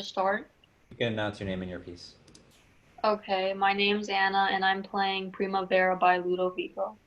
Start. You can announce your name and your piece. Okay, my name's Anna and I'm playing Primavera by Ludovico.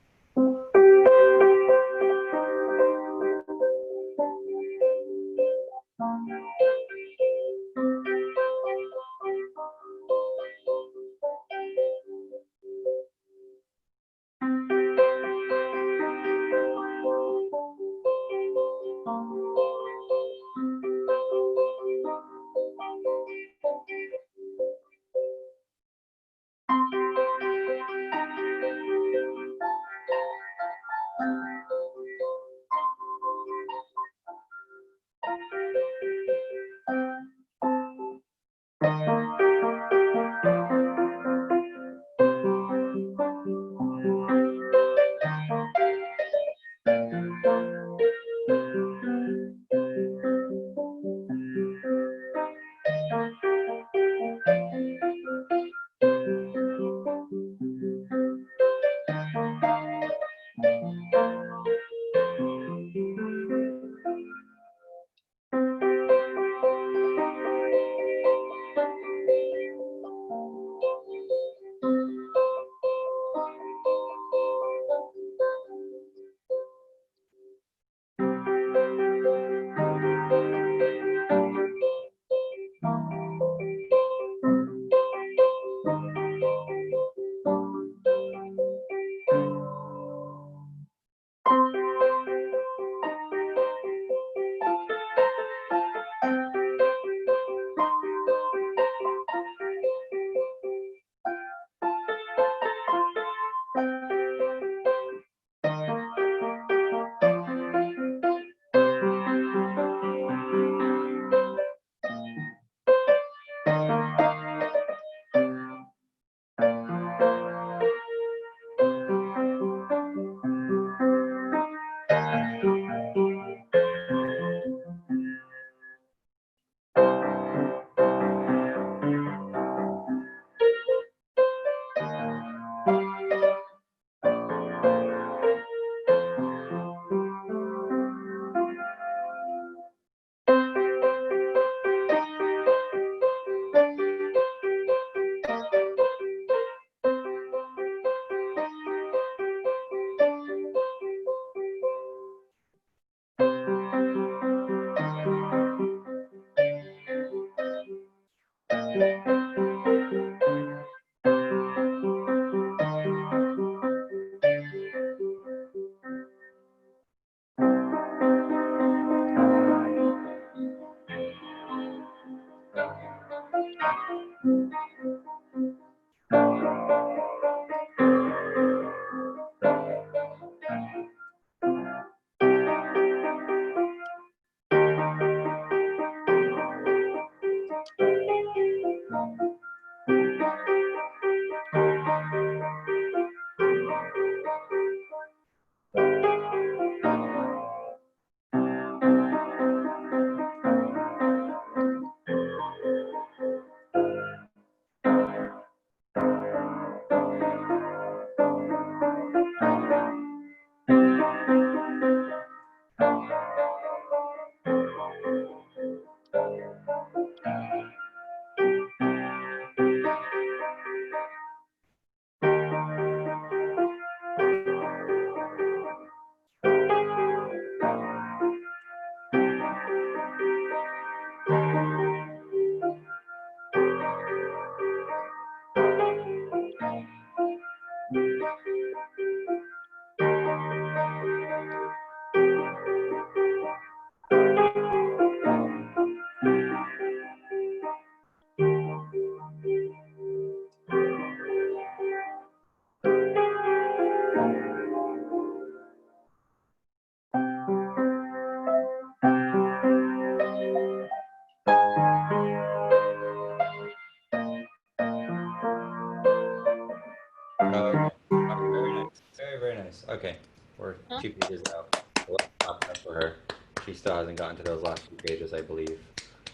Okay. Very nice. Very nice. Okay. We're Huh? 2 pages out. So let's clap that for her. She still hasn't gotten to those last 2 pages, I believe.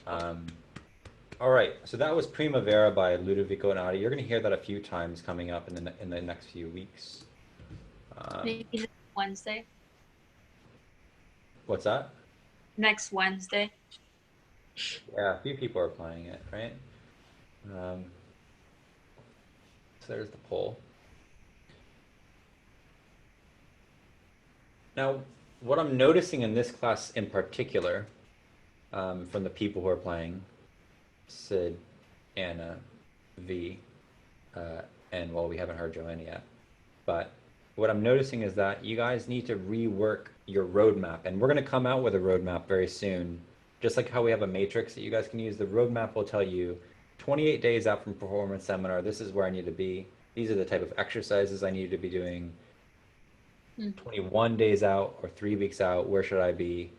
Um, all right. So that was Primavera by Ludovico Einaudi. You're going to hear that a few times coming up in the next few weeks. Um, Maybe Wednesday. what's that? Next Wednesday. Yeah, a few people are playing it, right? So there's the poll. Now, what I'm noticing in this class in particular, from the people who are playing, Sid, Anna, V, uh, and well, we haven't heard Joanna yet, but what I'm noticing is that you guys need to rework your roadmap, and we're going to come out with a roadmap very soon. Just like how we have a matrix that you guys can use, the roadmap will tell you 28 days out from performance seminar, this is where I need to be. These are the type of exercises I need to be doing. Mm. 21 days out or 3 weeks out, where should I be?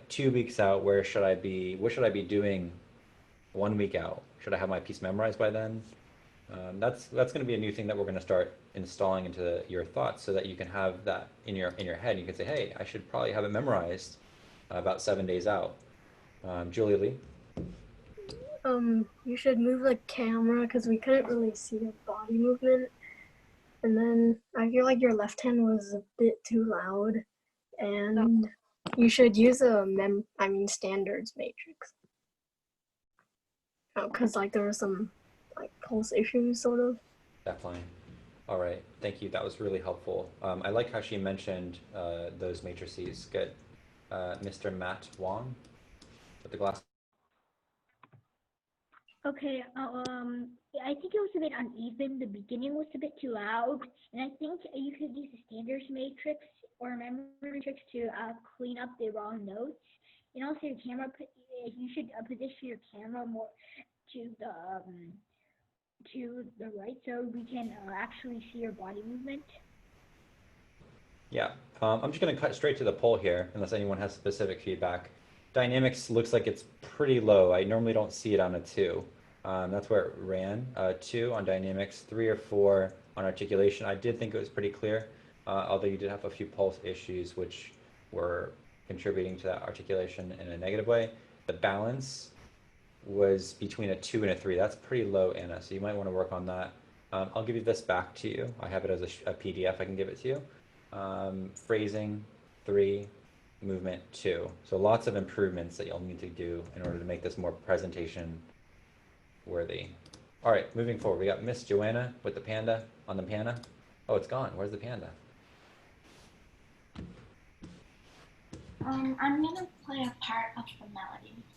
2 weeks out, where should I be? What should I be doing 1 week out? Should I have my piece memorized by then? That's going to be a new thing that we're going to start installing into your thoughts, so that you can have that in your head. You can say, "Hey, I should probably have it memorized about 7 days out." Julia Lee. You should move the camera because we couldn't really see your body movement. And then I feel like your left hand was a bit too loud. No. And you should use a standards matrix. Because like there were some like pulse issues sort of. Definitely. All right. Thank you. That was really helpful. I like how she mentioned those matrices. Good. Mr. Matt Wong with the glass. Okay, I think it was a bit uneven. The beginning was a bit too loud, and I think you could use a standards matrix or a memory matrix to clean up the wrong notes. And also, your camera, you should position your camera more to the right so we can actually see your body movement. Yeah, I'm just going to cut straight to the poll here, unless anyone has specific feedback. Dynamics looks like it's pretty low. I normally don't see it on a 2. That's where it ran. 2 on dynamics, 3 or 4 on articulation. I did think it was pretty clear, although you did have a few pulse issues, which were contributing to that articulation in a negative way. The balance was between a 2 and a 3. That's pretty low, Anna, so you might want to work on that. I'll give you this back to you. I have it as a PDF. I can give it to you. Phrasing, 3, movement, 2. So lots of improvements that you'll need to do in order to make this more presentation worthy. All right, moving forward, we got Miss Joanna with the panda on the piano. Oh, it's gone. Where's the panda? I'm gonna play a part of the melody.